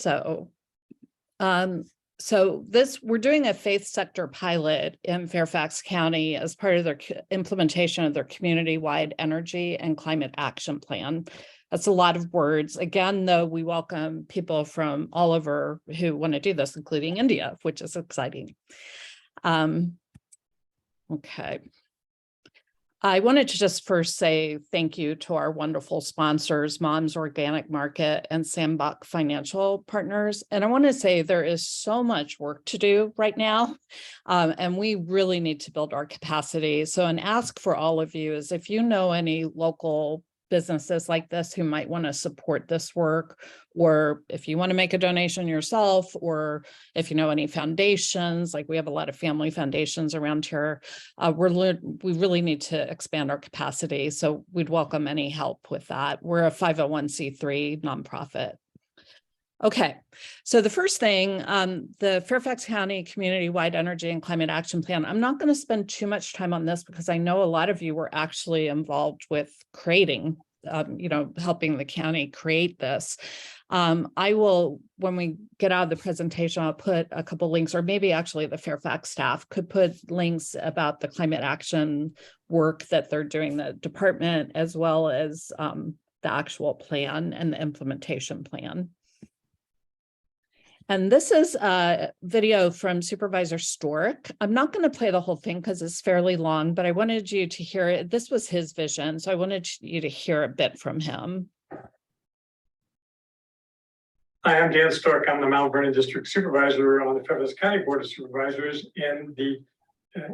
So, we're doing a faith sector pilot in Fairfax County as part of their implementation of their community-wide energy and climate action plan. That's a lot of words. Again, though, we welcome people from all over who want to do this, including India, which is exciting. Okay. I wanted to just first say thank you to our wonderful sponsors, Mom's Organic Market and Sandbach Financial Partners. And I want to say there is so much work to do right now, and we really need to build our capacity. So an ask for all of you is if you know any local businesses like this who might want to support this work, or if you want to make a donation yourself, or if you know any foundations, like we have a lot of family foundations around here, we really need to expand our capacity. So we'd welcome any help with that. We're a 501c3 nonprofit. Okay, so the first thing, the Fairfax County Community-Wide Energy and Climate Action Plan, I'm not going to spend too much time on this because I know a lot of you were actually involved with creating, helping the county create this. I will, when we get out of the presentation, I'll put a couple links, or maybe actually the Fairfax staff could put links about the climate action work that they're doing, the department, as well as the actual plan and the implementation plan. And this is a video from Supervisor Stork. I'm not going to play the whole thing because it's fairly long, but I wanted you to hear it. This was his vision, so I wanted you to hear a bit from him. Hi, I'm Dan Stork. I'm the Mount Vernon District Supervisor on the Fairfax County Board of Supervisors and the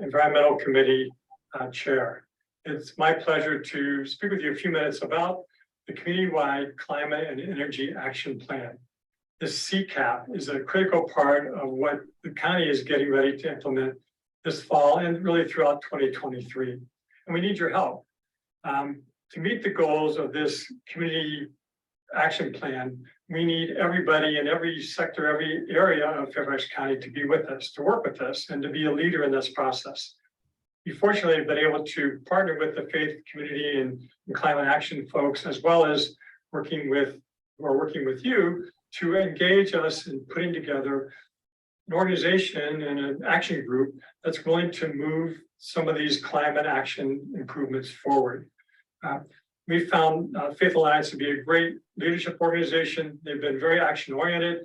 Environmental Committee Chair. It's my pleasure to speak with you a few minutes about the Community-Wide Climate and Energy Action Plan. This CCAP is a critical part of what the county is getting ready to implement this fall and really throughout 2023. And we need your help. To meet the goals of this community action plan, we need everybody in every sector, every area of Fairfax County to be with us, to work with us, and to be a leader in this process. We fortunately have been able to partner with the faith community and climate action folks, as well as working with you to engage us in putting together an organization and an action group that's willing to move some of these climate action improvements forward. We found Faith Alliance to be a great leadership organization. They've been very action-oriented.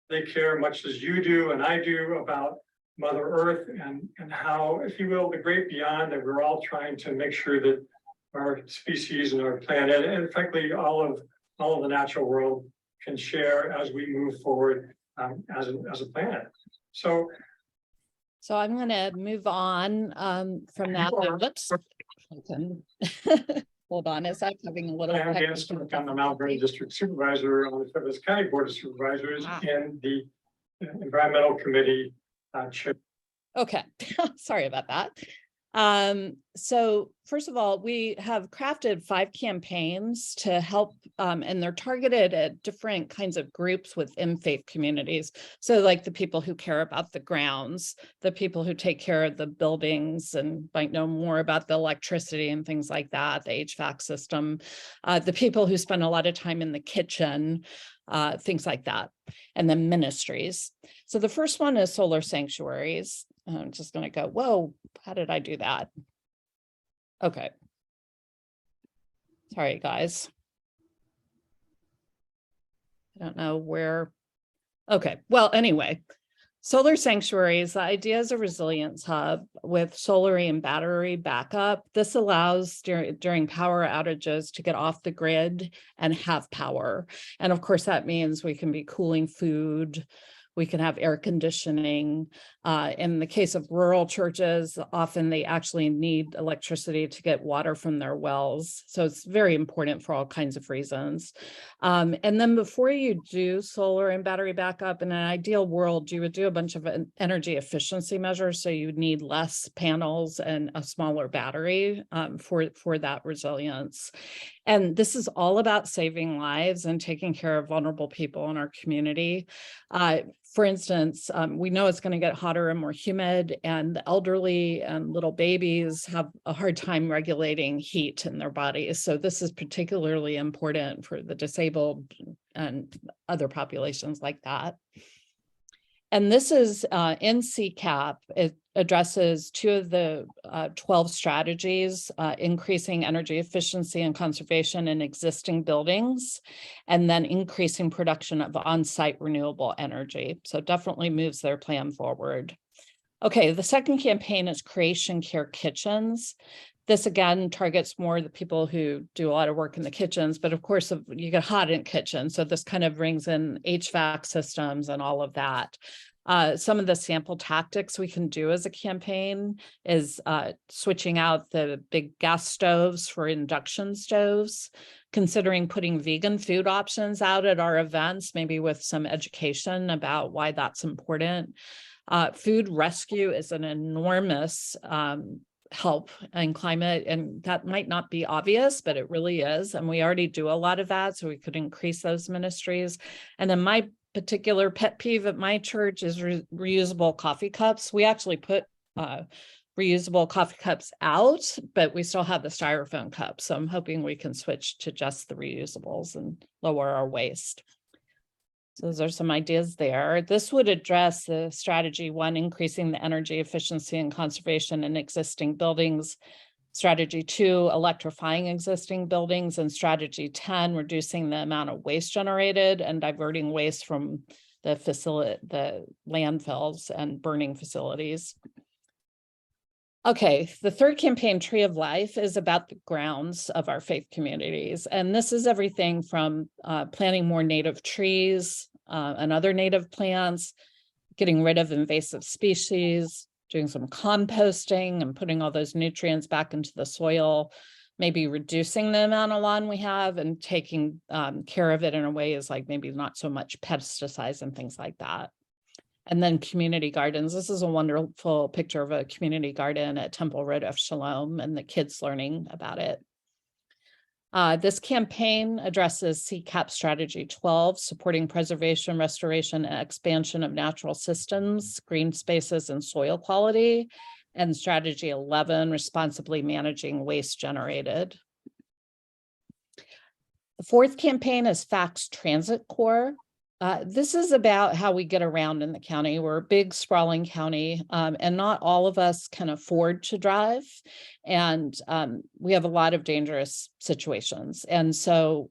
They care much as you do and I do about Mother Earth and how, if you will, the great beyond, that we're all trying to make sure that our species and our planet, and frankly, all of the natural world can share as we move forward as a planet. So I'm going to move on from that. Whoops. Hold on, is that having a little? I'm Dan Stork. I'm the Mount Vernon District Supervisor on the Fairfax County Board of Supervisors and the Environmental Committee Chair. Okay, sorry about that. So first of all, we have crafted 5 campaigns to help, and they're targeted at different kinds of groups within faith communities. So like the people who care about the grounds, the people who take care of the buildings and might know more about the electricity and things like that, the HVAC system, the people who spend a lot of time in the kitchen, things like that, and then ministries. So the first one is solar sanctuaries. I'm just going to go, whoa, how did I do that? Okay. Sorry, guys. I don't know where. Okay, well, anyway, solar sanctuaries, the idea is a resilience hub with solar and battery backup. This allows during power outages to get off the grid and have power. And of course, that means we can be cooling food. We can have air conditioning. In the case of rural churches, often they actually need electricity to get water from their wells. So it's very important for all kinds of reasons. And then before you do solar and battery backup, in an ideal world, you would do a bunch of energy efficiency measures. So you need less panels and a smaller battery for that resilience. And this is all about saving lives and taking care of vulnerable people in our community. For instance, we know it's going to get hotter and more humid, and the elderly and little babies have a hard time regulating heat in their bodies. So this is particularly important for the disabled and other populations like that. And this is in CCAP. It addresses 2 of the 12 strategies, increasing energy efficiency and conservation in existing buildings, and then increasing production of on-site renewable energy. So definitely moves their plan forward. Okay, the second campaign is Creation Care Kitchens. This again targets more the people who do a lot of work in the kitchens, but of course you get hot in kitchens. So this kind of brings in HVAC systems and all of that. Some of the sample tactics we can do as a campaign is switching out the big gas stoves for induction stoves, considering putting vegan food options out at our events, maybe with some education about why that's important. Food rescue is an enormous help in climate, and that might not be obvious, but it really is. And we already do a lot of that, so we could increase those ministries. And then my particular pet peeve at my church is reusable coffee cups. We actually put reusable coffee cups out, but we still have the styrofoam cups. So I'm hoping we can switch to just the reusables and lower our waste. So those are some ideas there. This would address the strategy 1, increasing the energy efficiency and conservation in existing buildings. Strategy 2, electrifying existing buildings. And strategy 10, reducing the amount of waste generated and diverting waste from the landfills and burning facilities. Okay, the third campaign, Tree of Life, is about the grounds of our faith communities. And this is everything from planting more native trees and other native plants, getting rid of invasive species, doing some composting and putting all those nutrients back into the soil, maybe reducing the amount of lawn we have and taking care of it in a way is like maybe not so much pesticides and things like that. And then community gardens. This is a wonderful picture of a community garden at Temple Road of Shalom and the kids learning about it. This campaign addresses CCAP Strategy 12, supporting preservation, restoration, and expansion of natural systems, green spaces, and soil quality. And Strategy 11, responsibly managing waste generated. The fourth campaign is FACTS Transit Corps. This is about how we get around in the county. We're a big, sprawling county, and not all of us can afford to drive. And we have a lot of dangerous situations. And so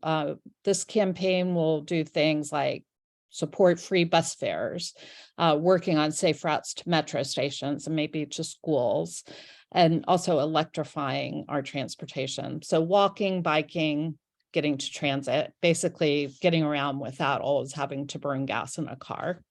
this campaign will do things like support free bus fares, working on safe routes to metro stations and maybe to schools, and also electrifying our transportation. So walking, biking, getting to transit, basically getting around without always having to burn gas in a car.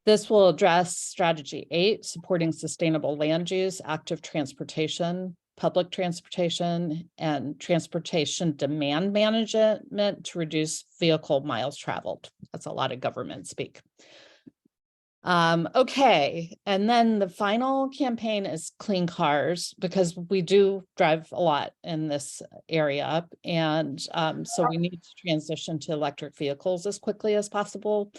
This will address Strategy 8, supporting sustainable land use, active transportation, public transportation, and transportation demand management to reduce vehicle miles traveled. That's a lot of government speak. Okay, and then the final campaign is Clean Cars, because we do drive a lot in this area, and so we need to transition to electric vehicles as quickly as possible.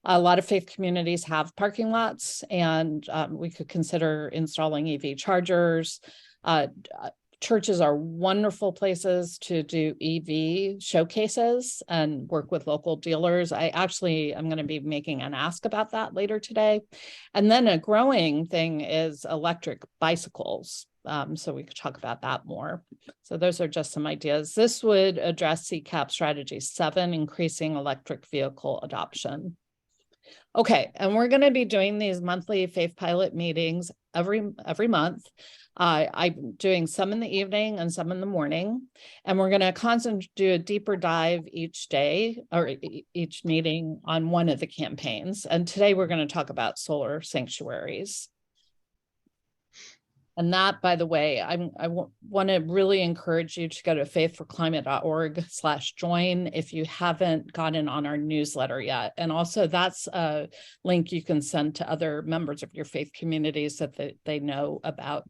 A lot of faith communities have parking lots, and we could consider installing EV chargers. Churches are wonderful places to do EV showcases and work with local dealers. I actually am going to be making an ask about that later today. And then a growing thing is electric bicycles. So we could talk about that more. So those are just some ideas. This would address CCAP Strategy 7, increasing electric vehicle adoption. Okay, and we're going to be doing these monthly Faith Pilot meetings every month. I'm doing some in the evening and some in the morning, and we're going to do a deeper dive each day or each meeting on one of the campaigns. And today we're going to talk about solar sanctuaries. And that, by the way, I want to really encourage you to go to faithforclimate.org/join if you haven't gotten on our newsletter yet. And also that's a link you can send to other members of your faith communities so that they know about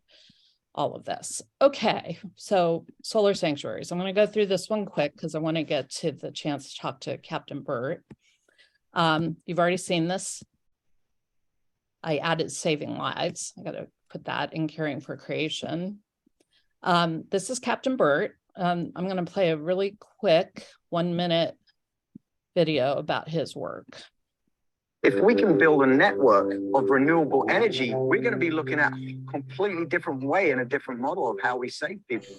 all of this. Okay, so solar sanctuaries. I'm going to go through this one quick because I want to get to the chance to talk to Captain Burt. You've already seen this. I added saving lives. I got to put that in caring for creation. This is Captain Burt. I'm going to play a really quick 1-minute video about his work. If we can build a network of renewable energy, we're going to be looking at a completely different way and a different model of how we save people.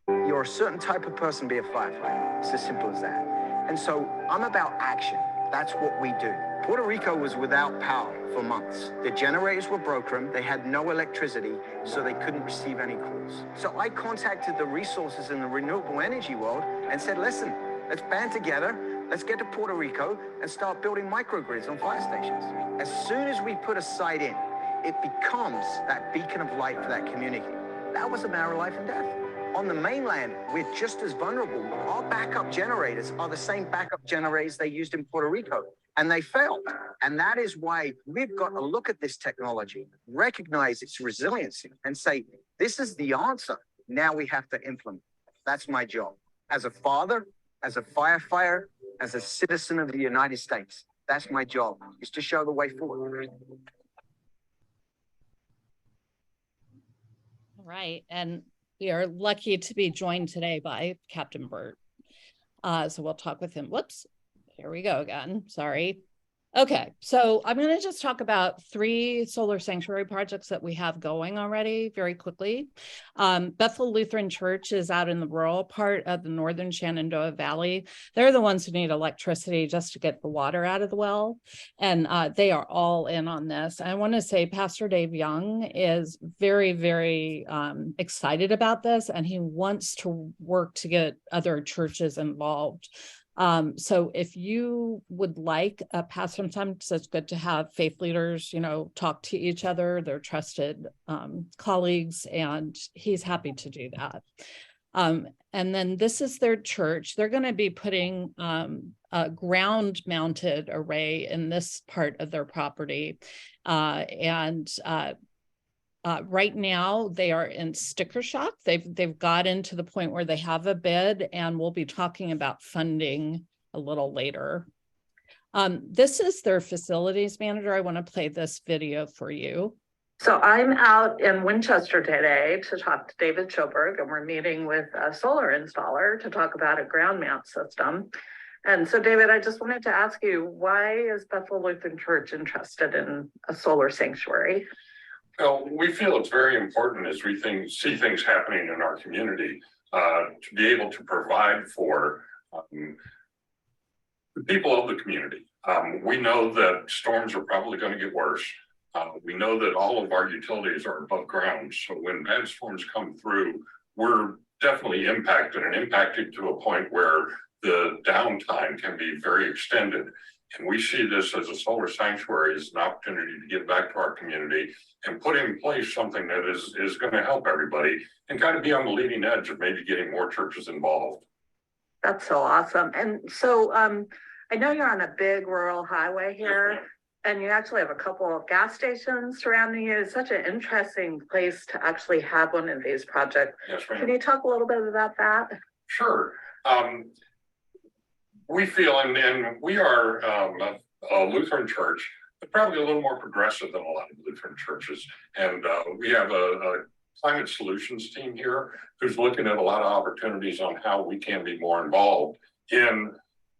You're a certain type of person, be a firefighter. It's as simple as that. And so I'm about action. That's what we do. Puerto Rico was without power for months. The generators were broken. They had no electricity, so they couldn't receive any calls. So I contacted the resources in the renewable energy world and said, listen, let's band together. Let's get to Puerto Rico and start building microgrids on fire stations. As soon as we put a site in, it becomes that beacon of light for that community. That was a matter of life and death. On the mainland, we're just as vulnerable. Our backup generators are the same backup generators they used in Puerto Rico, and they failed. And that is why we've got to look at this technology, recognize its resiliency, and say, this is the answer. Now we have to implement. That's my job. As a father, as a firefighter, as a citizen of the United States, that's my job, is to show the way forward. All right. And we are lucky to be joined today by Captain Burt. So we'll talk with him. Whoops, here we go again. Sorry. Okay, so I'm going to just talk about 3 solar sanctuary projects that we have going already very quickly. Bethel Lutheran Church is out in the rural part of the northern Shenandoah Valley. They're the ones who need electricity just to get the water out of the well. And they are all in on this. I want to say Pastor Dave Young is very, very excited about this, and he wants to work to get other churches involved. So if you would like, pass some time, so it's good to have faith leaders, talk to each other, they're trusted colleagues, and he's happy to do that. And then this is their church. They're going to be putting a ground mounted array in this part of their property. Right now, they are in sticker shock. They've gotten to the point where they have a bid, and we'll be talking about funding a little later. This is their facilities manager. I want to play this video for you. So I'm out in Winchester today to talk to David Schoberg, and we're meeting with a solar installer to talk about a ground mount system. And so, David, I just wanted to ask you, why is Bethel Lutheran Church interested in a solar sanctuary? Well, we feel it's very important as we see things happening in our community to be able to provide for the people of the community. We know that storms are probably going to get worse. We know that all of our utilities are above ground. So when bad storms come through, we're definitely impacted, and impacted to a point where the downtime can be very extended. And we see this as a solar sanctuary as an opportunity to give back to our community and put in place something that is going to help everybody and kind of be on the leading edge of maybe getting more churches involved. That's so awesome. And so I know you're on a big rural highway here, yes, and you actually have a couple of gas stations surrounding you. It's such an interesting place to actually have one of these projects. Yes, ma'am. Can you talk a little bit about that? Sure. We feel, and we are a Lutheran church, but probably a little more progressive than a lot of Lutheran churches. And we have a climate solutions team here who's looking at a lot of opportunities on how we can be more involved in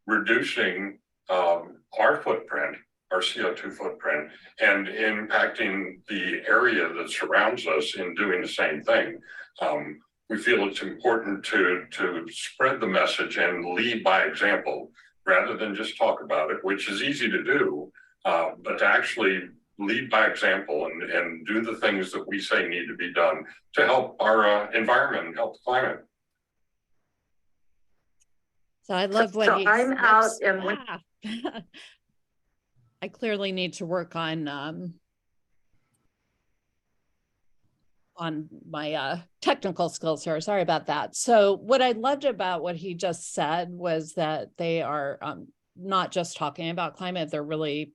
reducing our footprint, our CO2 footprint, and impacting the area that surrounds us in doing the same thing. We feel it's important to spread the message and lead by example rather than just talk about it, which is easy to do, but to actually lead by example and do the things that we say need to be done to help our environment and help the climate. So I love what so I'm out in I clearly need to work on my technical skills here. Sorry about that. So what I loved about what he just said was that they are not just talking about climate, they're really,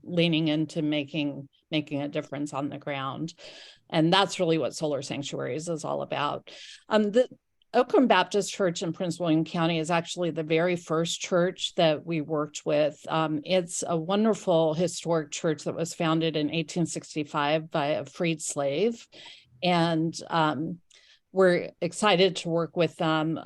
leaning into making a difference on the ground. And that's really what Solar Sanctuaries is all about. The Oakland Baptist Church in Prince William County is actually the very first church that we worked with. It's a wonderful historic church that was founded in 1865 by a freed slave. And we're excited to work with them.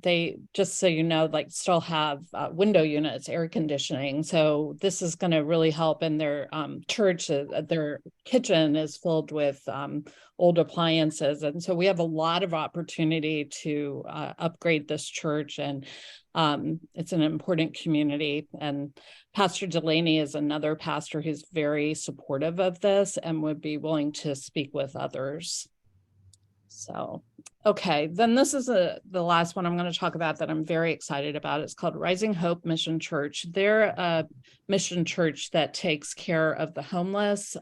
They, just so you know, like still have window units, air conditioning. So this is going to really help in their church. Their kitchen is filled with old appliances. And so we have a lot of opportunity to upgrade this church, and it's an important community. And Pastor Delaney is another pastor who's very supportive of this and would be willing to speak with others. So, okay, then this is the last one I'm going to talk about that I'm very excited about. It's called Rising Hope Mission Church. They're a mission church that takes care of the homeless.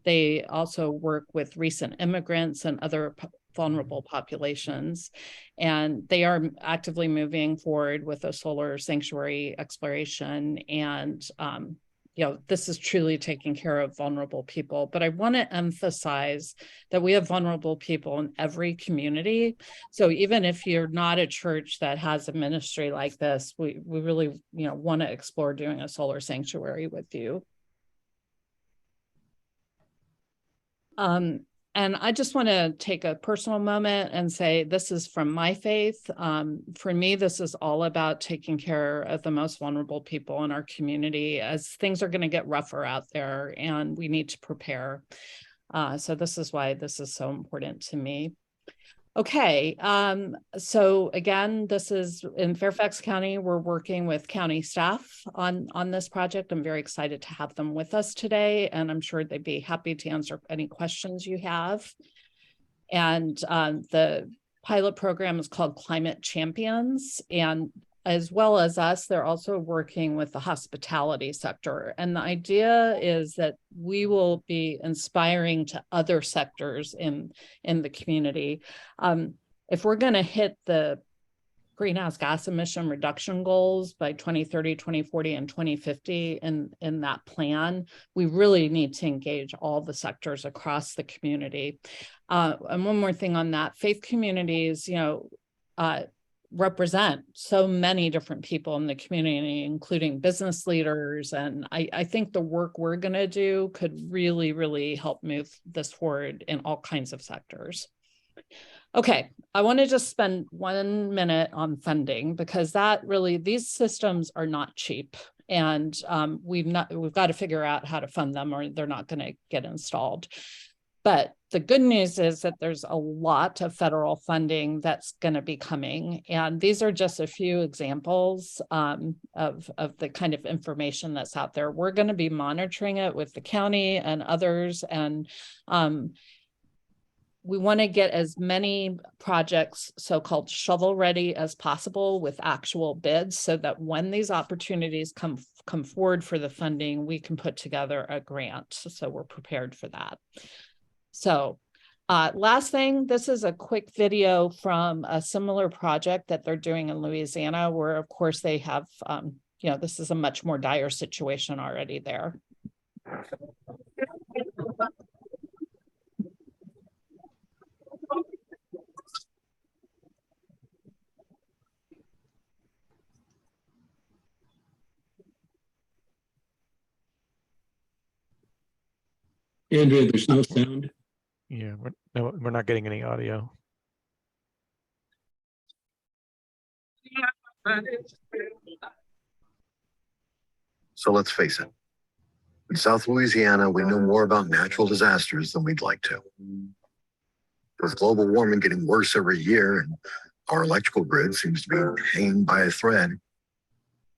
They also work with recent immigrants and other vulnerable populations, and they are actively moving forward with a solar sanctuary exploration. And this is truly taking care of vulnerable people. But I want to emphasize that we have vulnerable people in every community. So even if you're not a church that has a ministry like this, we really want to explore doing a solar sanctuary with you. And I just want to take a personal moment and say this is from my faith. For me, this is all about taking care of the most vulnerable people in our community, as things are going to get rougher out there and we need to prepare. So this is why this is so important to me. Okay, so again, this is in Fairfax County. We're working with county staff on this project. I'm very excited to have them with us today, and I'm sure they'd be happy to answer any questions you have. And the pilot program is called Climate Champions, and as well as us, they're also working with the hospitality sector. And the idea is that we will be inspiring to other sectors in the community. If we're going to hit the greenhouse gas emission reduction goals by 2030, 2040, and 2050 in that plan, we really need to engage all the sectors across the community. And one more thing on that, faith communities, represent so many different people in the community, including business leaders. And I think the work we're going to do could really, really help move this forward in all kinds of sectors. Okay, I want to just spend 1 minute on funding, because these systems are not cheap, and we've got to figure out how to fund them, or they're not going to get installed. But the good news is that there's a lot of federal funding that's going to be coming. And these are just a few examples of the kind of information that's out there. We're going to be monitoring it with the county and others. And we want to get as many projects so-called shovel ready as possible with actual bids, so that when these opportunities come forward for the funding, we can put together a grant. So we're prepared for that. So last thing, this is a quick video from a similar project that they're doing in Louisiana, where of course they have, this is a much more dire situation already there. Andrea, there's no sound. Yeah, we're not getting any audio. So let's face it. In South Louisiana, we know more about natural disasters than we'd like to. With global warming getting worse every year, and our electrical grid seems to be hanging by a thread,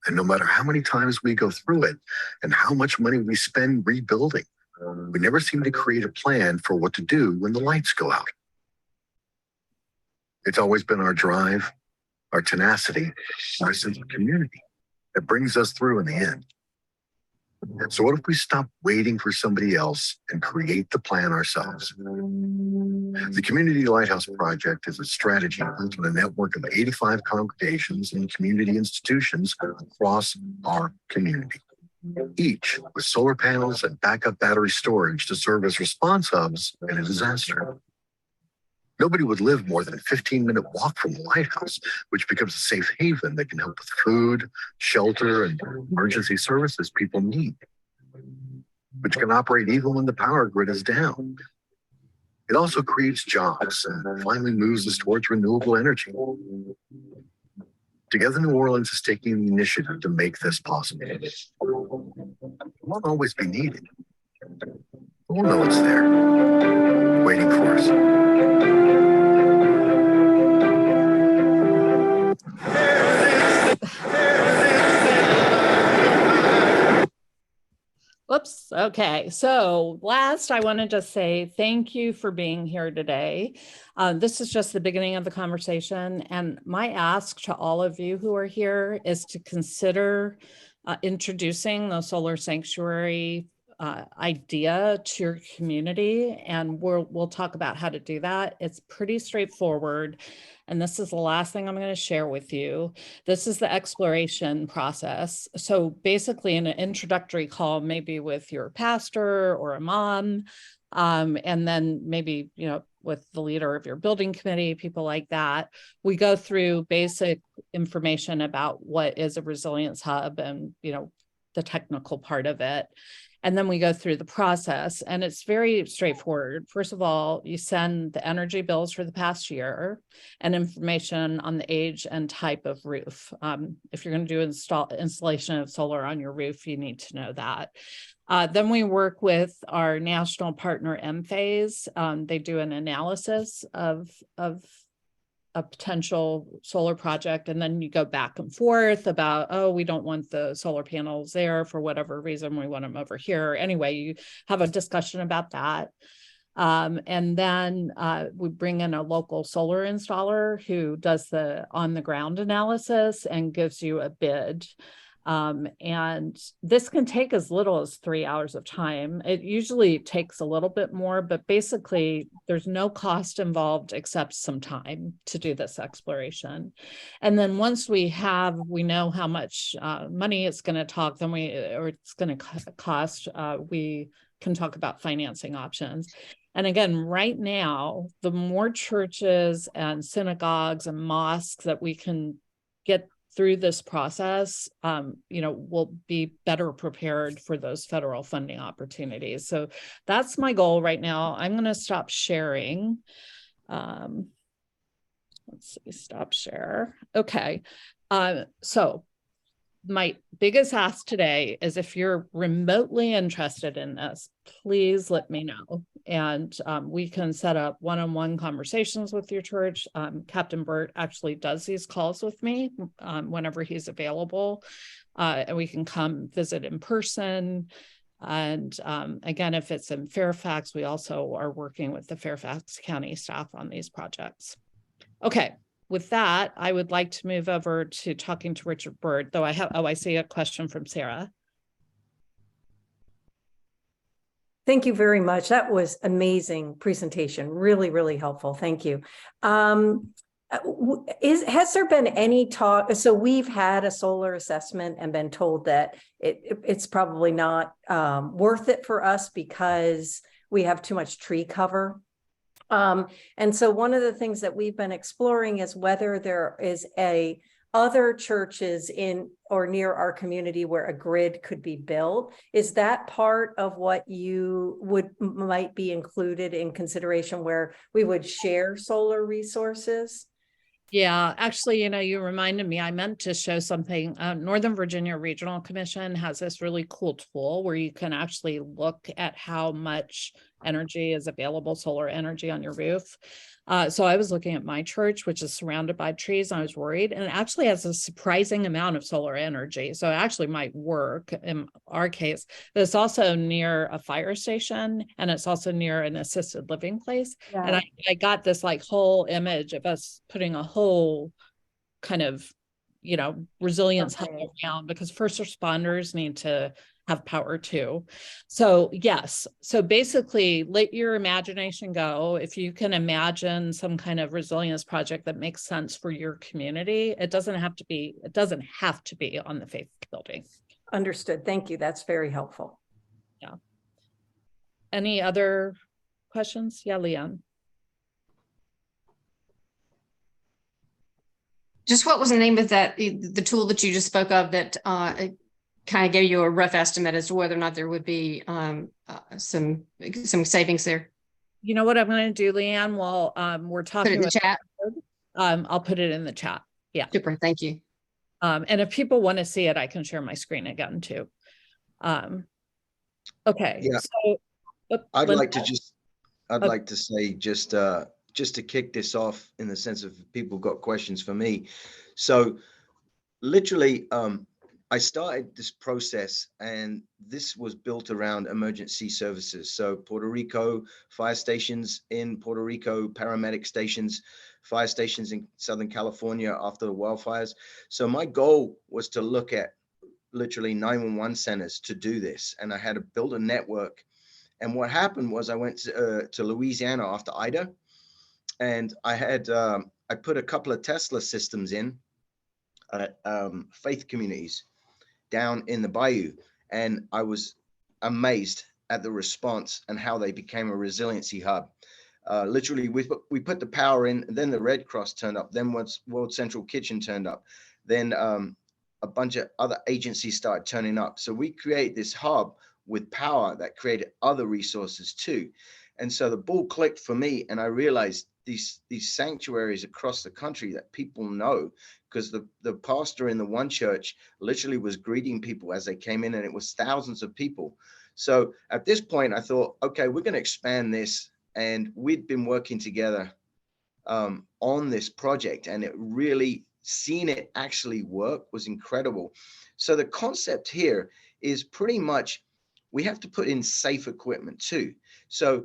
and no matter how many times we go through it and how much money we spend rebuilding, we never seem to create a plan for what to do when the lights go out. It's always been our drive, our tenacity, our sense of community that brings us through in the end. So what if we stop waiting for somebody else and create the plan ourselves? The Community Lighthouse Project is a strategy built on a network of 85 congregations and community institutions across our community, each with solar panels and backup battery storage to serve as response hubs in a disaster. Nobody would live more than a 15-minute walk from the lighthouse, which becomes a safe haven that can help with food, shelter, and emergency services people need, which can operate even when the power grid is down. It also creates jobs and finally moves us towards renewable energy. Together, New Orleans is taking the initiative to make this possible. It won't always be needed. We'll know it's there, waiting for us. Whoops. Okay. So last, I want to just say thank you for being here today. This is just the beginning of the conversation. And my ask to all of you who are here is to consider introducing the solar sanctuary idea to your community. And we'll talk about how to do that. It's pretty straightforward. And this is the last thing I'm going to share with you. This is the exploration process. So basically in an introductory call, maybe with your pastor or a mom, and then maybe, you know, with the leader of your building committee, people like that, we go through basic information about what is a resilience hub and, you know, the technical part of it. And then we go through the process, and it's very straightforward. First of all, you send the energy bills for the past year and information on the age and type of roof. If you're going to do installation of solar on your roof, you need to know that. Then we work with our national partner, M-Phase. They do an analysis of a potential solar project, and then you go back and forth about, oh, we don't want the solar panels there for whatever reason, we want them over here. Anyway, you have a discussion about that. And then we bring in a local solar installer who does the on the ground analysis and gives you a bid. And this can take as little as 3 hours of time. It usually takes a little bit more, but basically there's no cost involved except some time to do this exploration. And then once we know how much money it's going to talk, then it's going to cost, we can talk about financing options. And again, right now, the more churches and synagogues and mosques that we can get through this process, you know, we'll be better prepared for those federal funding opportunities. So that's my goal right now. I'm going to stop sharing. Let's see, stop share. Okay. So my biggest ask today is if you're remotely interested in this, please let me know. And we can set up one-on-one conversations with your church. Captain Burt actually does these calls with me whenever he's available. And we can come visit in person. And again, if it's in Fairfax, we also are working with the Fairfax County staff on these projects. Okay. With that, I would like to move over to talking to Richard Burt, though I see a question from Sarah. Thank you very much. That was amazing presentation. Really, really helpful. Thank you. Has there been any talk? So we've had a solar assessment and been told that it's probably not worth it for us because we have too much tree cover. And so one of the things that we've been exploring is whether there is other churches in or near our community where a grid could be built. Is that part of what you might be included in consideration where we would share solar resources? Yeah, actually, you know, you reminded me, I meant to show something. Northern Virginia Regional Commission has this really cool tool where you can actually look at how much energy is available, solar energy on your roof. So I was looking at my church, which is surrounded by trees, and I was worried, and it actually has a surprising amount of solar energy. So it actually might work in our case, but it's also near a fire station, and it's also near an assisted living place. Yeah. And I got this like whole image of us putting a whole kind of, you know, resilience hub around, because first responders need to have power too. So yes, so basically let your imagination go. If you can imagine some kind of resilience project that makes sense for your community, it doesn't have to be on the faith building. Understood. Thank you. That's very helpful. Yeah. Any other questions? Yeah, Leanne. Just what was the name of that, the tool that you just spoke of that kind of gave you a rough estimate as to whether or not there would be some savings there? You know what I'm going to do, Leanne, while we're Put it talking in the with, chat. I'll put it in the chat. Yeah. Super, thank you. And if people want to see it, I can share my screen again too. Okay. Yeah. So I'd Linda? like to just, I'd Okay. like to say just to kick this off in the sense of people got questions for me. So literally, I started this process and this was built around emergency services. So Puerto Rico, fire stations in Puerto Rico, paramedic stations, fire stations in Southern California after the wildfires. So my goal was to look at literally 911 centers to do this. And I had to build a network. And what happened was I went to Louisiana after Ida, and I had I put a couple of Tesla systems in faith communities down in the bayou, and I was amazed at the response and how they became a resiliency hub. Literally, we put the power in, and then the Red Cross turned up. Then once World Central Kitchen turned up, then a bunch of other agencies started turning up. So we created this hub with power that created other resources too. And so the ball clicked for me, and I realized these sanctuaries across the country that people know, because the pastor in the one church literally was greeting people as they came in, and it was thousands of people. So at this point, I thought, okay, we're going to expand this. And we'd been working together on this project, and it really, seeing it actually work was incredible. So the concept here is pretty much, we have to put in safe equipment too. So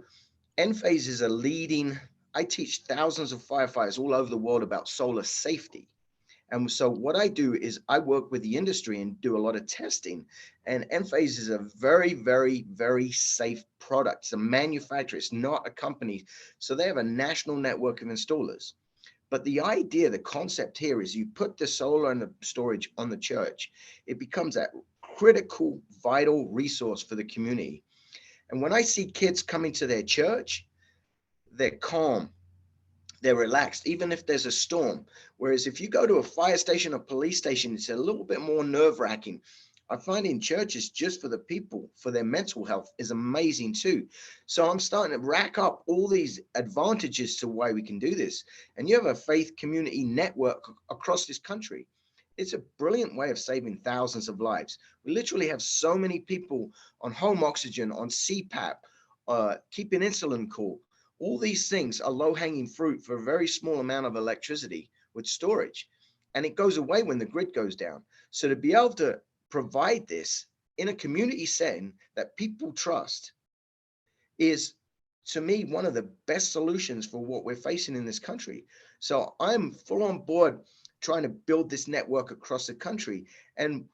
Enphase is a leading, I teach thousands of firefighters all over the world about solar safety. And so what I do is I work with the industry and do a lot of testing. And Enphase is a very, very, very safe product. It's a manufacturer, it's not a company. So they have a national network of installers. But the idea, the concept here is you put the solar and the storage on the church, it becomes that critical, vital resource for the community. And when I see kids coming to their church, they're calm, they're relaxed, even if there's a storm. Whereas if you go to a fire station or police station, it's a little bit more nerve-wracking. I find in churches, just for the people, for their mental health, is amazing too. So I'm starting to rack up all these advantages to why we can do this. And you have a faith community network across this country. It's a brilliant way of saving thousands of lives. We literally have so many people on home oxygen, on CPAP, keeping insulin cool. All these things are low-hanging fruit for a very small amount of electricity with storage. And it goes away when the grid goes down. So to be able to provide this in a community setting that people trust is, to me, one of the best solutions for what we're facing in this country. So I'm full on board trying to build this network across the country. And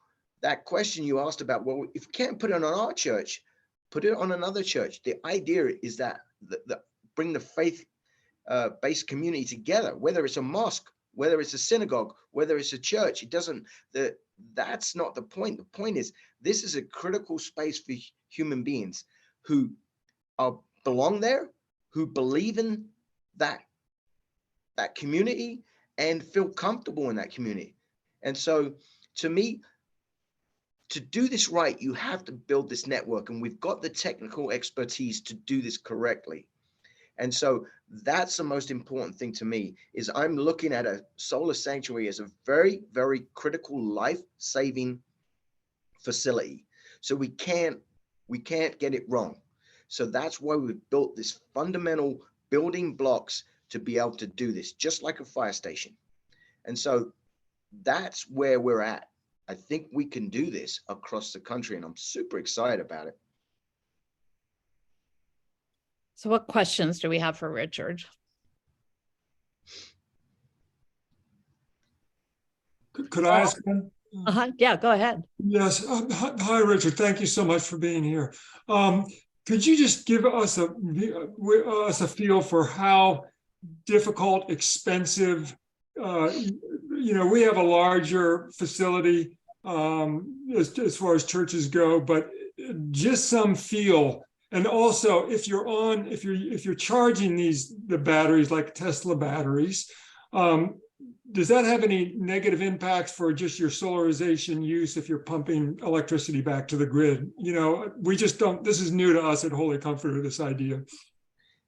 that question you asked about, well, if you can't put it on our church, put it on another church. The idea is that bring the faith-based community together, whether it's a mosque, whether it's a synagogue, whether it's a church. It doesn't, that's not the point. The point is, this is a critical space for human beings who belong there, who believe in that community and feel comfortable in that community. And so to me, to do this right, you have to build this network, and we've got the technical expertise to do this correctly. And so that's the most important thing to me, is I'm looking at a solar sanctuary as a very, very critical life-saving facility. So we can't get it wrong. So that's why we've built this fundamental building blocks to be able to do this, just like a fire station. And so that's where we're at. I think we can do this across the country, and I'm super excited about it. So what questions do we have for Richard? Could I ask one? Yeah, go ahead. Yes. Hi, Richard. Thank you so much for being here. Could you just give us a feel for how difficult, expensive, we have a larger facility as far as churches go, but just some feel. And also, if you're charging the batteries like Tesla batteries, does that have any negative impacts for just your solarization use if you're pumping electricity back to the grid? We just don't. This is new to us at Holy Comforter, this idea.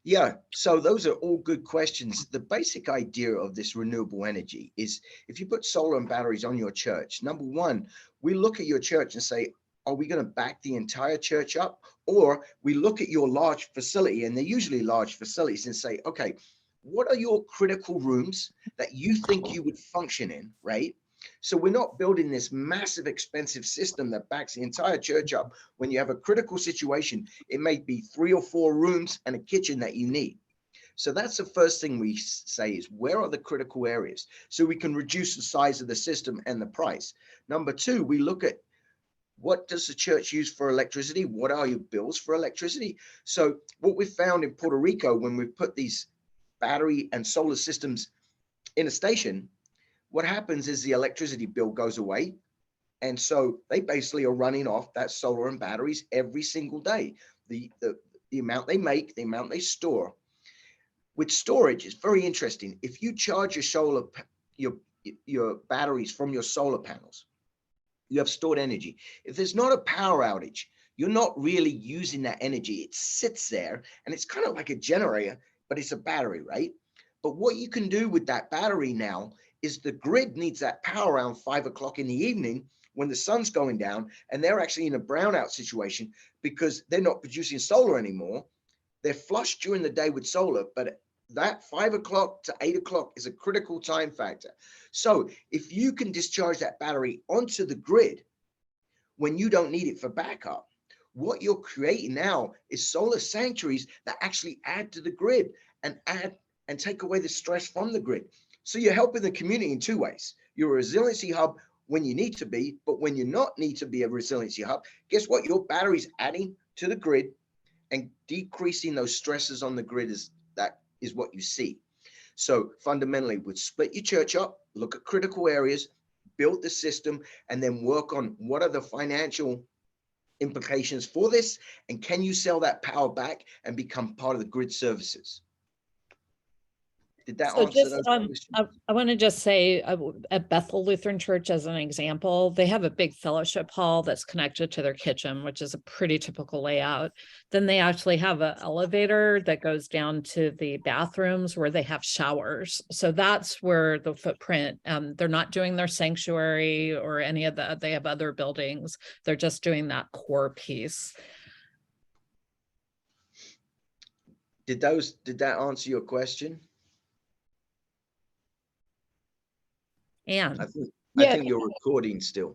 Yeah, so those are all good questions. The basic idea of this renewable energy is if you put solar and batteries on your church, number one, we look at your church and say, are we going to back the entire church up? Or we look at your large facility, and they're usually large facilities, and say, okay, what are your critical rooms that you think you would function in, right? So we're not building this massive expensive system that backs the entire church up. When you have a critical situation, it may be 3 or 4 rooms and a kitchen that you need. So that's the first thing we say is where are the critical areas so we can reduce the size of the system and the price. Number 2, we look at what does the church use for electricity? What are your bills for electricity? So what we found in Puerto Rico when we put these battery and solar systems in a station, what happens is the electricity bill goes away. And so they basically are running off that solar and batteries every single day. The amount they make, the amount they store. With storage, it's very interesting. If you charge your batteries from your solar panels, you have stored energy. If there's not a power outage, you're not really using that energy. It sits there and it's kind of like a generator, but it's a battery, right? But what you can do with that battery now is the grid needs that power around 5 o'clock in the evening when the sun's going down and they're actually in a brownout situation because they're not producing solar anymore. They're flushed during the day with solar, but that 5 o'clock to 8 o'clock is a critical time factor. So if you can discharge that battery onto the grid when you don't need it for backup, what you're creating now is solar sanctuaries that actually add to the grid and take away the stress from the grid. So you're helping the community in 2 ways. You're a resiliency hub when you need to be, but when you not need to be a resiliency hub, guess what? Your battery's adding to the grid and decreasing those stresses on the grid is what you see. So fundamentally, we'd split your church up, look at critical areas, build the system, and then work on what are the financial implications for this, and can you sell that power back and become part of the grid services? Did that So answer just, those questions? I want to just say at Bethel Lutheran Church as an example, they have a big fellowship hall that's connected to their kitchen, which is a pretty typical layout. Then they actually have an elevator that goes down to the bathrooms where they have showers. So that's where the footprint, they're not doing their sanctuary or any of the, they have other buildings. They're just doing that core piece. Did that answer your question? And I think you're recording still.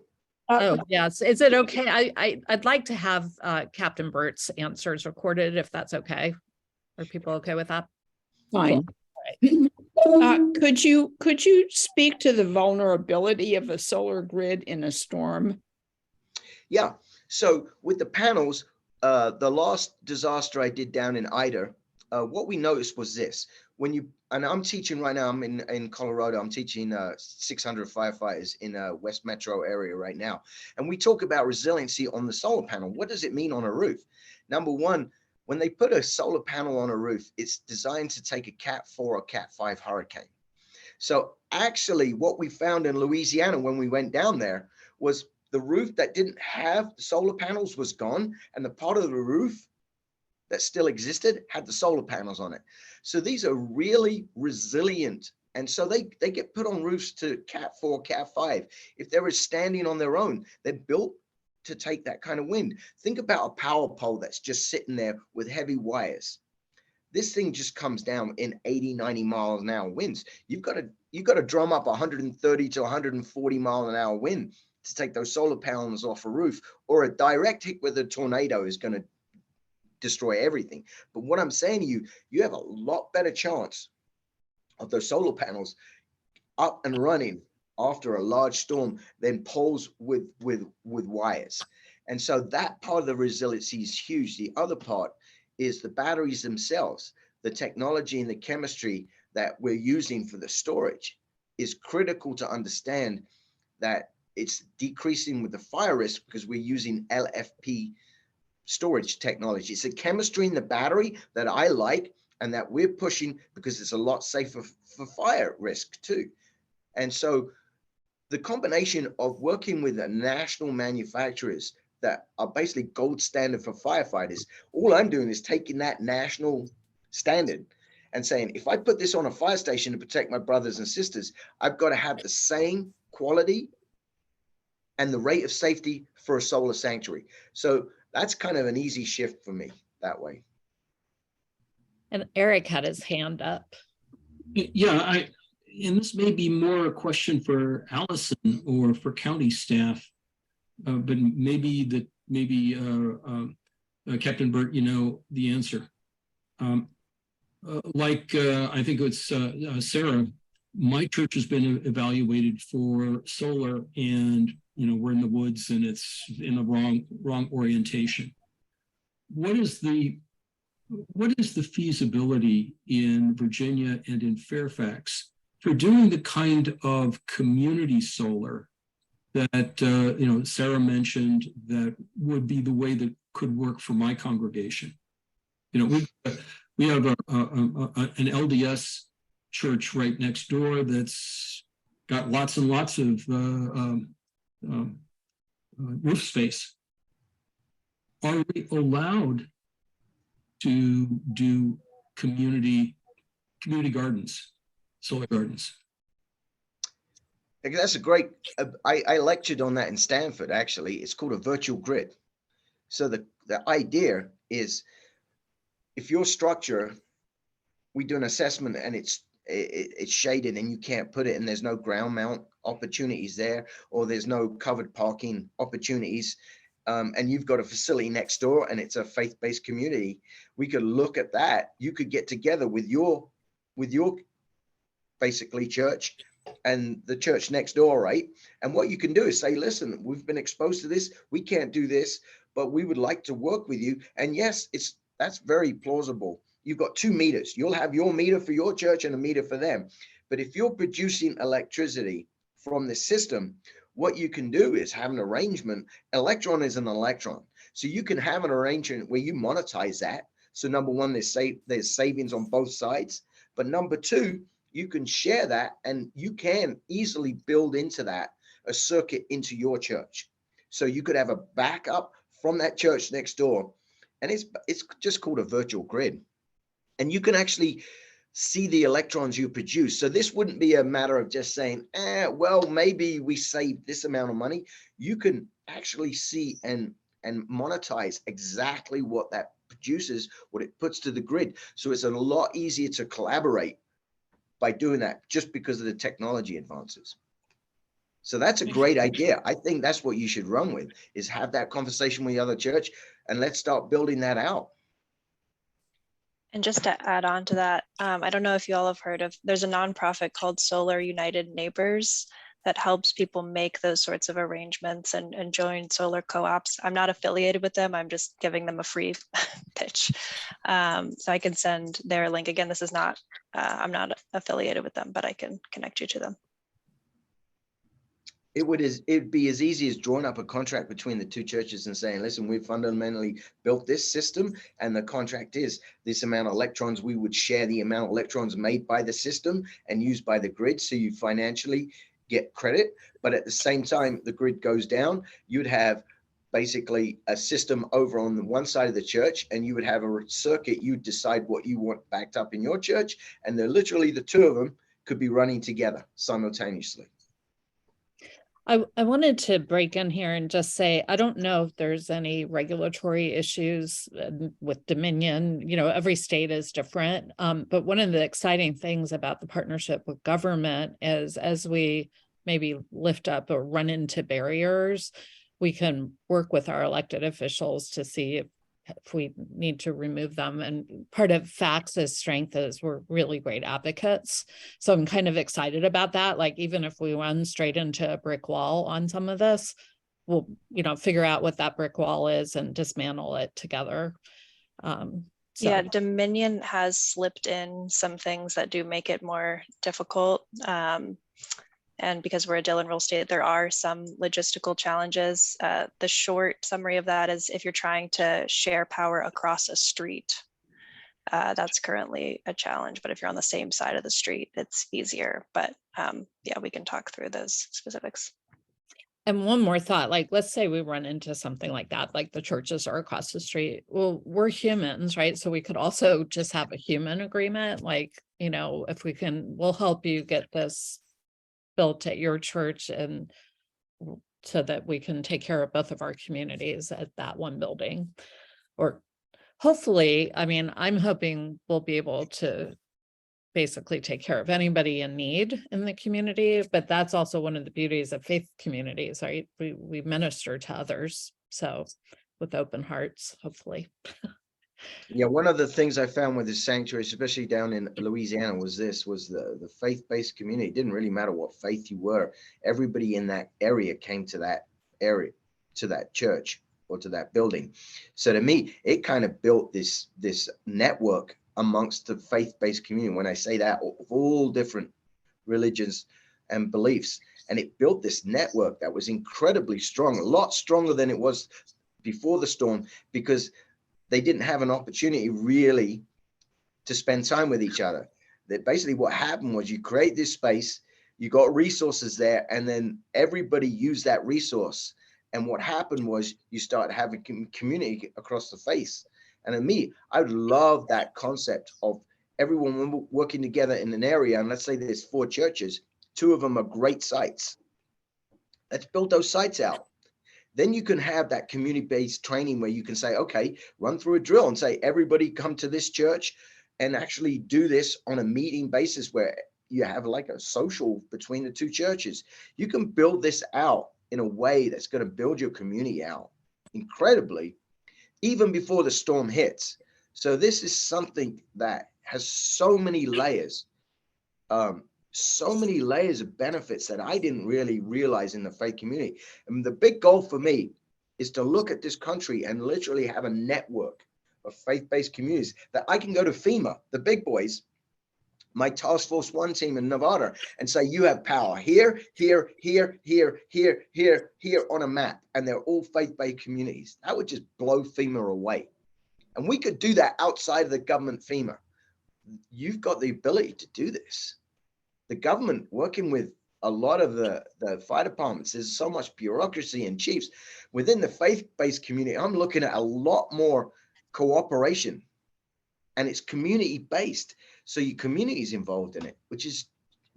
oh yes, is it okay? I'd like to have Captain Bert's answers recorded if that's okay. Are people okay with that? Fine. Could you speak to the vulnerability of a solar grid in a storm? Yeah. So with the panels, the last disaster I did down in Ida, what we noticed was this. And I'm teaching right now, I'm in Colorado, I'm teaching 600 firefighters in a West Metro area right now. And we talk about resiliency on the solar panel. What does it mean on a roof? Number one, when they put a solar panel on a roof, it's designed to take a Cat 4 or Cat 5 hurricane. So actually what we found in Louisiana when we went down there was the roof that didn't have solar panels was gone, and the part of the roof that still existed had the solar panels on it. So these are really resilient. And so they get put on roofs to Cat 4, Cat 5. If they were standing on their own, they're built to take that kind of wind. Think about a power pole that's just sitting there with heavy wires. This thing just comes down in 80, 90 miles an hour winds. You've got to drum up 130 to 140 mile an hour wind to take those solar panels off a roof, or a direct hit with a tornado is going to destroy everything. But what I'm saying to you, you have a lot better chance of those solar panels up and running after a large storm than poles with wires. And so that part of the resiliency is huge. The other part is the batteries themselves. The technology and the chemistry that we're using for the storage is critical to understand that it's decreasing with the fire risk because we're using LFP storage technology. It's a chemistry in the battery that I like and that we're pushing because it's a lot safer for fire risk too. And so the combination of working with the national manufacturers that are basically gold standard for firefighters, all I'm doing is taking that national standard and saying, if I put this on a fire station to protect my brothers and sisters, I've got to have the same quality and the rate of safety for a solar sanctuary. So that's kind of an easy shift for me that way. And Eric had his hand up. Yeah, and this may be more a question for Allison or for county staff, but maybe Captain Burt, you know the answer. I think it's Sarah, my church has been evaluated for solar, and we're in the woods and it's in the wrong orientation. What is the feasibility in Virginia and in Fairfax for doing the kind of community solar that Sarah mentioned that would be the way that could work for my congregation? We have an LDS church right next door that's got lots and lots of roof space. Are we allowed to do community gardens, solar gardens? That's a great, I lectured on that in Stanford, actually. It's called a virtual grid. So the idea is, if your structure, we do an assessment and it's shaded and you can't put it, and there's no ground mount opportunities there, or there's no covered parking opportunities, and you've got a facility next door and it's a faith-based community, we could look at that. You could get together with your basically church and the church next door, right? And what you can do is say, listen, we've been exposed to this, we can't do this, but we would like to work with you. And yes, that's very plausible. You've got 2 meters. You'll have your meter for your church and a meter for them. But if you're producing electricity from the system, what you can do is have an arrangement. Electron is an electron. So you can have an arrangement where you monetize that. So number one, there's savings on both sides. But number two, you can share that, and you can easily build into that a circuit into your church. So you could have a backup from that church next door. And it's just called a virtual grid. And you can actually see the electrons you produce. So this wouldn't be a matter of just saying, well, maybe we saved this amount of money. You can actually see and monetize exactly what that produces, what it puts to the grid. So it's a lot easier to collaborate by doing that, just because of the technology advances. So that's a great idea. I think that's what you should run with, is have that conversation with the other church, and let's start building that out. And just to add on to that, I don't know if you all have heard of, there's a nonprofit called Solar United Neighbors that helps people make those sorts of arrangements and join solar co-ops. I'm not affiliated with them. I'm just giving them a free pitch. So I can send their link. Again, this is not, I'm not affiliated with them, but I can connect you to them. It'd be as easy as drawing up a contract between the 2 churches and saying, listen, we've fundamentally built this system, and the contract is this amount of electrons. We would share the amount of electrons made by the system and used by the grid, so you financially get credit. But at the same time, the grid goes down, you'd have basically a system over on the one side of the church, and you would have a circuit. You'd decide what you want backed up in your church, and they're literally, the 2 of them could be running together simultaneously. I wanted to break in here and just say, I don't know if there's any regulatory issues with Dominion. Every state is different. But one of the exciting things about the partnership with government is, as we maybe lift up or run into barriers, we can work with our elected officials to see if we need to remove them. And part of FACTS's strength is we're really great advocates. So I'm kind of excited about that. Like, even if we run straight into a brick wall on some of this, we'll, figure out what that brick wall is and dismantle it together. Yeah, Dominion has slipped in some things that do make it more difficult. And because we're a Dillon rule state, there are some logistical challenges. The short summary of that is, if you're trying to share power across a street, that's currently a challenge. But if you're on the same side of the street, it's easier. But yeah, we can talk through those specifics. And one more thought, like, let's say we run into something like that, like the churches are across the street. Well, we're humans, right? So we could also just have a human agreement, like, you know, if we can, we'll help you get this built at your church, and so that we can take care of both of our communities at that one building. Or hopefully, I mean, I'm hoping we'll be able to basically take care of anybody in need in the community, but that's also one of the beauties of faith communities, right? We minister to others, so with open hearts, hopefully. Yeah, one of the things I found with the sanctuary, especially down in Louisiana, was the faith-based community. It didn't really matter what faith you were. Everybody in that area came to that area, to that church or to that building. So to me, it kind of built this network amongst the faith-based community. When I say that, of all different religions and beliefs, and it built this network that was incredibly strong, a lot stronger than it was before the storm, because they didn't have an opportunity really to spend time with each other. That basically what happened was you create this space, you got resources there, and then everybody used that resource. And what happened was you start having community across the face. And to me, I would love that concept of everyone working together in an area. And let's say there's 4 churches, 2 of them are great sites. Let's build those sites out. Then you can have that community-based training where you can say, okay, run through a drill and say, everybody come to this church, and actually do this on a meeting basis where you have like a social between the 2 churches. You can build this out in a way that's going to build your community out incredibly, even before the storm hits. So this is something that has so many layers. So many layers of benefits that I didn't really realize in the faith community. And the big goal for me is to look at this country and literally have a network of faith-based communities that I can go to FEMA, the big boys, my Task Force 1 team in Nevada, and say, you have power here, here, here, here, here, here, here on a map. And they're all faith-based communities. That would just blow FEMA away. And we could do that outside of the government FEMA. You've got the ability to do this. The government working with a lot of the fire departments, there's so much bureaucracy and chiefs. Within the faith-based community, I'm looking at a lot more cooperation, and it's community-based. So your community is involved in it, which is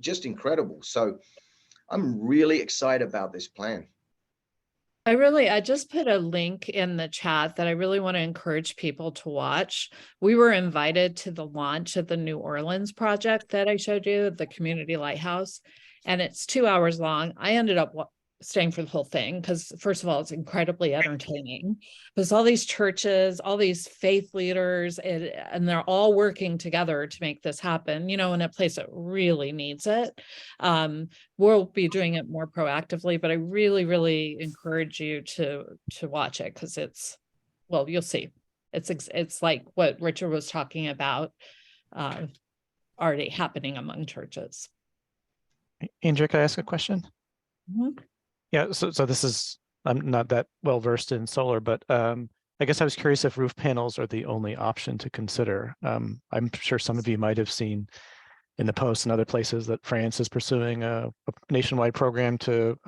just incredible. So I'm really excited about this plan. I just put a link in the chat that I really want to encourage people to watch. We were invited to the launch of the New Orleans project that I showed you, the community lighthouse, and it's 2 hours long. I ended up staying for the whole thing because, first of all, it's incredibly entertaining. There's all these churches, all these faith leaders, and they're all working together to make this happen, you know, in a place that really needs it. We'll be doing it more proactively, but I really, really encourage you to watch it because it's, well, you'll see. It's like what Richard was talking about, already happening among churches. Andrea, can I ask a question? Mm-hmm. Yeah, so this is, I'm not that well versed in solar, but I guess I was curious if roof panels are the only option to consider. I'm sure some of you might have seen in the Post and other places that France is pursuing a nationwide program to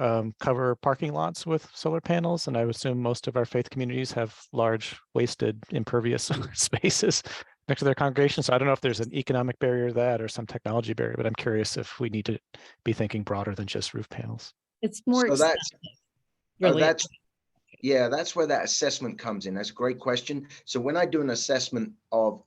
cover parking lots with solar panels. And I would assume most of our faith communities have large, wasted, impervious spaces next to their congregation. So I don't know if there's an economic barrier to that or some technology barrier, but I'm curious if we need to be thinking broader than just roof panels. It's more so expensive. Really. That's where that assessment comes in. That's a great question. So when I do an assessment of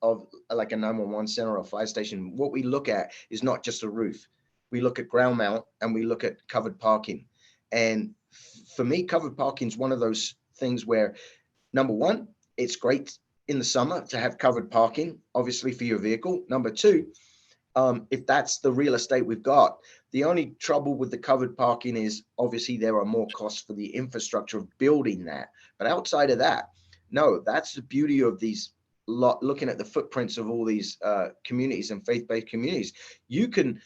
like a 911 center or a fire station, what we look at is not just a roof. We look at ground mount and we look at covered parking. And for me, covered parking is one of those things where, number one, it's great in the summer to have covered parking, obviously for your vehicle. Number two, if that's the real estate we've got. The only trouble with the covered parking is obviously there are more costs for the infrastructure of building that. But outside of that, no, that's the beauty of these, looking at the footprints of all these communities and faith-based communities. You can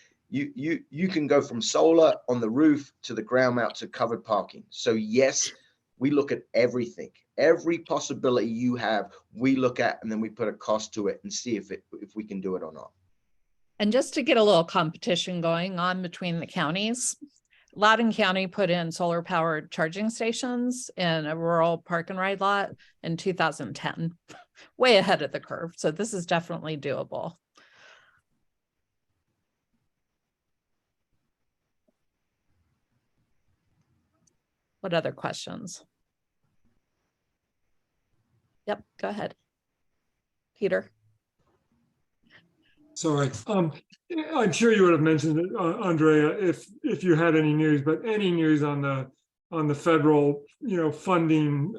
go from solar on the roof to the ground mount to covered parking. So yes, we look at everything. Every possibility you have, we look at, and then we put a cost to it and see if we can do it or not. And just to get a little competition going on between the counties, Loudoun County put in solar powered charging stations in a rural park and ride lot in 2010, way ahead of the curve. So this is definitely doable. What other questions? Yep, go ahead, Peter. Sorry. I'm sure you would have mentioned it, Andrea, if you had any news, but any news on the federal, funding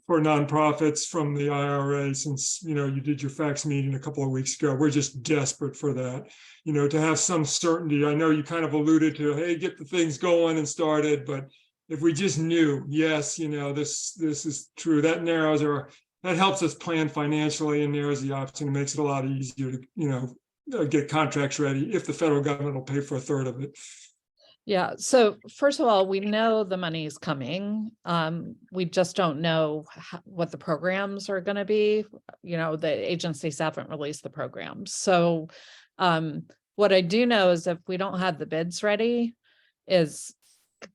for nonprofits from the IRA, since, you did your fax meeting a couple of weeks ago. We're just desperate for that, to have some certainty. I know you kind of alluded to, hey, get the things going and started, but if we just knew, yes, this is true, that helps us plan financially and narrows the option. It makes it a lot easier to, get contracts ready if the federal government will pay for a third of it. Yeah. So first of all, we know the money is coming. We just don't know what the programs are going to be. The agencies haven't released the programs. So what I do know is if we don't have the bids ready, is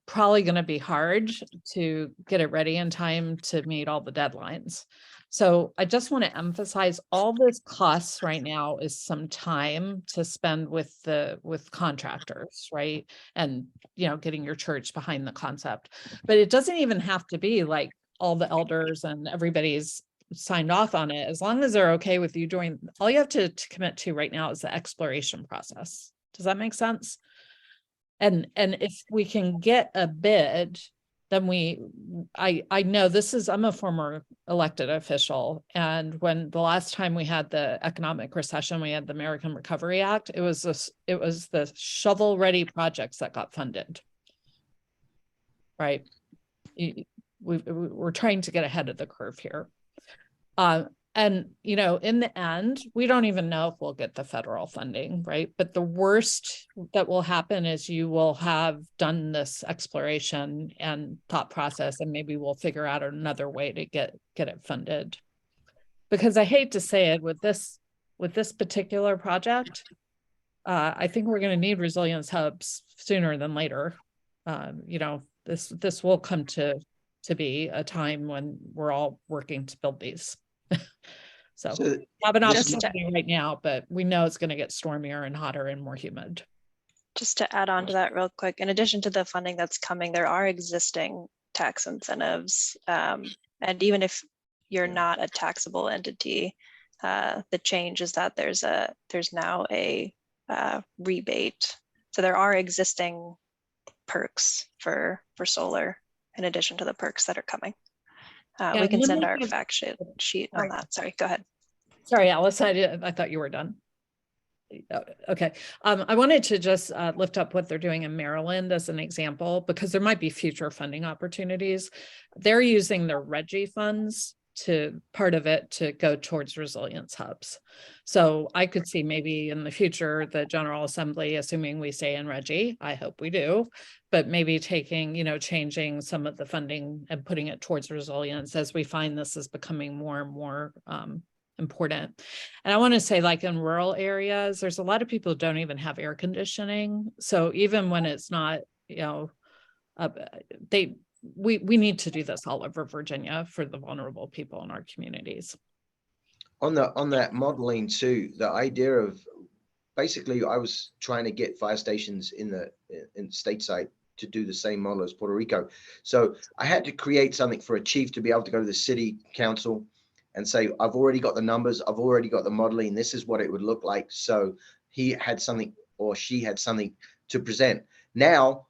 probably going to be hard to get it ready in time to meet all the deadlines. So I just want to emphasize all this costs right now is some time to spend with contractors, right? And, getting your church behind the concept, but it doesn't even have to be like all the elders and everybody's signed off on it. As long as they're okay with you doing, all you have to commit to right now is the exploration process. Does that make sense? And if we can get a bid, then I know I'm a former elected official. And when the last time we had the economic recession, we had the American Recovery Act, it was the shovel ready projects that got funded. Right. We're trying to get ahead of the curve here. And, in the end, we don't even know if we'll get the federal funding, right? But the worst that will happen is you will have done this exploration and thought process, and maybe we'll figure out another way to get it funded. Because I hate to say it, with this particular project, I think we're going to need resilience hubs sooner than later. This will come to be a time when we're all working to build these. So have an opportunity right now, but we know it's going to get stormier and hotter and more humid. Just to add on to that real quick, in addition to the funding that's coming, there are existing tax incentives. And even if you're not a taxable entity, the change is that there's now a rebate. So there are existing perks for solar in addition to the perks that are coming. We can send our fact sheet on that. Sorry, go ahead. Sorry, Alice, I thought you were done. Okay. I wanted to just lift up what they're doing in Maryland as an example, because there might be future funding opportunities. They're using their RGGI funds part of it to go towards resilience hubs. So I could see maybe in the future, the General Assembly, assuming we stay in RGGI, I hope we do, but maybe changing some of the funding and putting it towards resilience as we find this is becoming more and more important. And I want to say, like in rural areas, there's a lot of people who don't even have air conditioning. So even when it's not, we need to do this all over Virginia for the vulnerable people in our communities. On that modeling too, the idea of basically, I was trying to get fire stations in stateside to do the same model as Puerto Rico. So I had to create something for a chief to be able to go to the city council and say, I've already got the numbers, I've already got the modeling, this is what it would look like. So he had something, or she had something to present. Now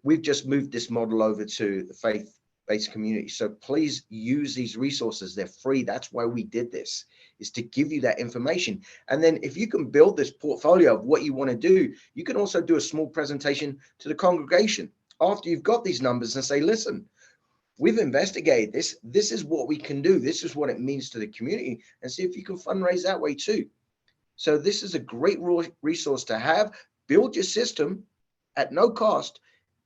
we've just moved this model over to the faith-based community. So please use these resources. They're free. That's why we did this, is to give you that information. And then if you can build this portfolio of what you want to do, you can also do a small presentation to the congregation after you've got these numbers and say, listen, we've investigated this. This is what we can do. This is what it means to the community, and see if you can fundraise that way too. So this is a great resource to have. Build your system at no cost,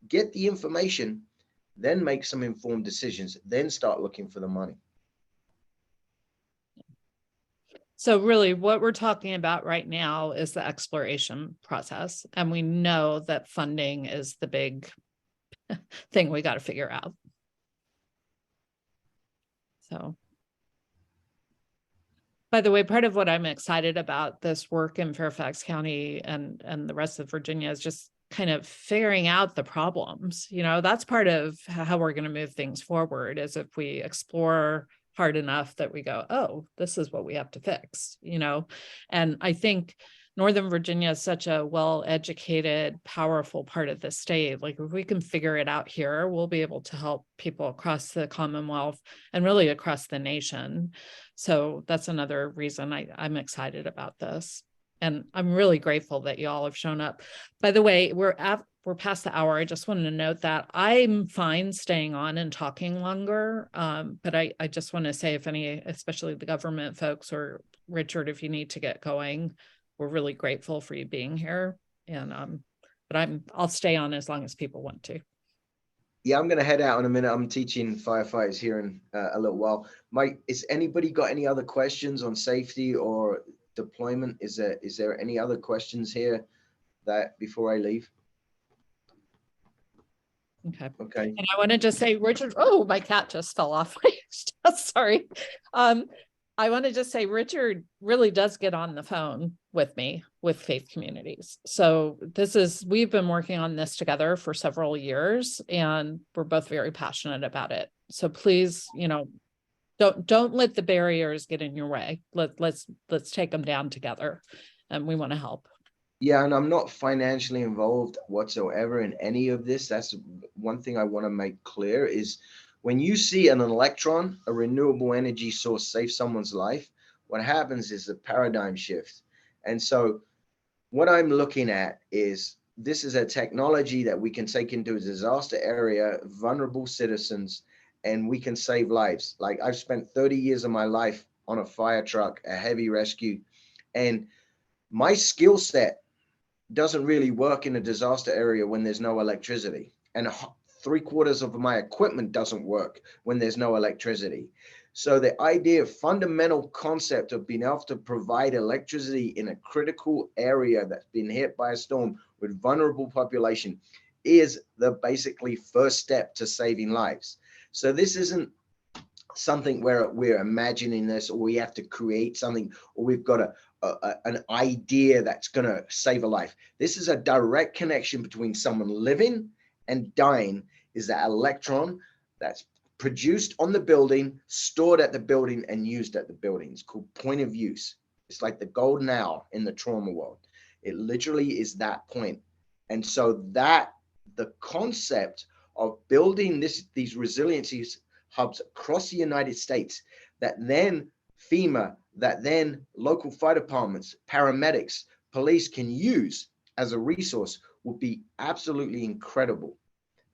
get the information, then make some informed decisions, then start looking for the money. So really what we're talking about right now is the exploration process. And we know that funding is the big thing we got to figure out. So, by the way, part of what I'm excited about this work in Fairfax County and the rest of Virginia is just kind of figuring out the problems. You know, that's part of how we're going to move things forward, is if we explore hard enough that we go, oh, this is what we have to fix, you know. And I think Northern Virginia is such a well-educated, powerful part of the state. Like, if we can figure it out here, we'll be able to help people across the Commonwealth and really across the nation. So that's another reason I'm excited about this. And I'm really grateful that you all have shown up. By the way, we're past the hour. I just wanted to note that I'm fine staying on and talking longer. But I just want to say, if any, especially the government folks, or Richard, if you need to get going, we're really grateful for you being here. And but I'll stay on as long as people want to. Yeah, I'm going to head out in a minute. I'm teaching firefighters here in a little while. Mike, is anybody got any other questions on safety or deployment? Is there any other questions here that before I leave? Okay. Okay. And I want to just say, Richard, oh, my cat just fell off. Sorry. I want to just say, Richard really does get on the phone with me with faith communities. So we've been working on this together for several years, and we're both very passionate about it. So please, you know, don't let the barriers get in your way. Let's take them down together, and we want to help. Yeah, and I'm not financially involved whatsoever in any of this. That's one thing I want to make clear is when you see an electron, a renewable energy source, save someone's life, what happens is a paradigm shift. And so what I'm looking at is this is a technology that we can take into a disaster area, vulnerable citizens, and we can save lives. Like, I've spent 30 years of my life on a fire truck, a heavy rescue, and my skill set doesn't really work in a disaster area when there's no electricity. And 3/4 of my equipment doesn't work when there's no electricity. So the idea, fundamental concept of being able to provide electricity in a critical area that's been hit by a storm with vulnerable population is the basically first step to saving lives. So this isn't something where we're imagining this, or we have to create something, or we've got an idea that's going to save a life. This is a direct connection between someone living and dying, is that electron that's produced on the building, stored at the building, and used at the building. It's called point of use. It's like the golden hour in the trauma world. It literally is that point. And so that the concept of building these resiliency hubs across the United States, that then FEMA, that then local fire departments, paramedics, police can use as a resource would be absolutely incredible.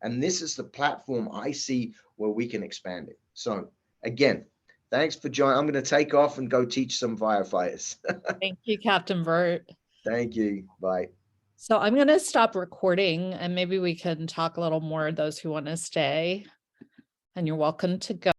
And this is the platform I see where we can expand it. So again, thanks for joining. I'm going to take off and go teach some firefighters. Thank you, Captain Burt. Thank you. Bye. So I'm going to stop recording, and maybe we can talk a little more, those who want to stay. And you're welcome to go.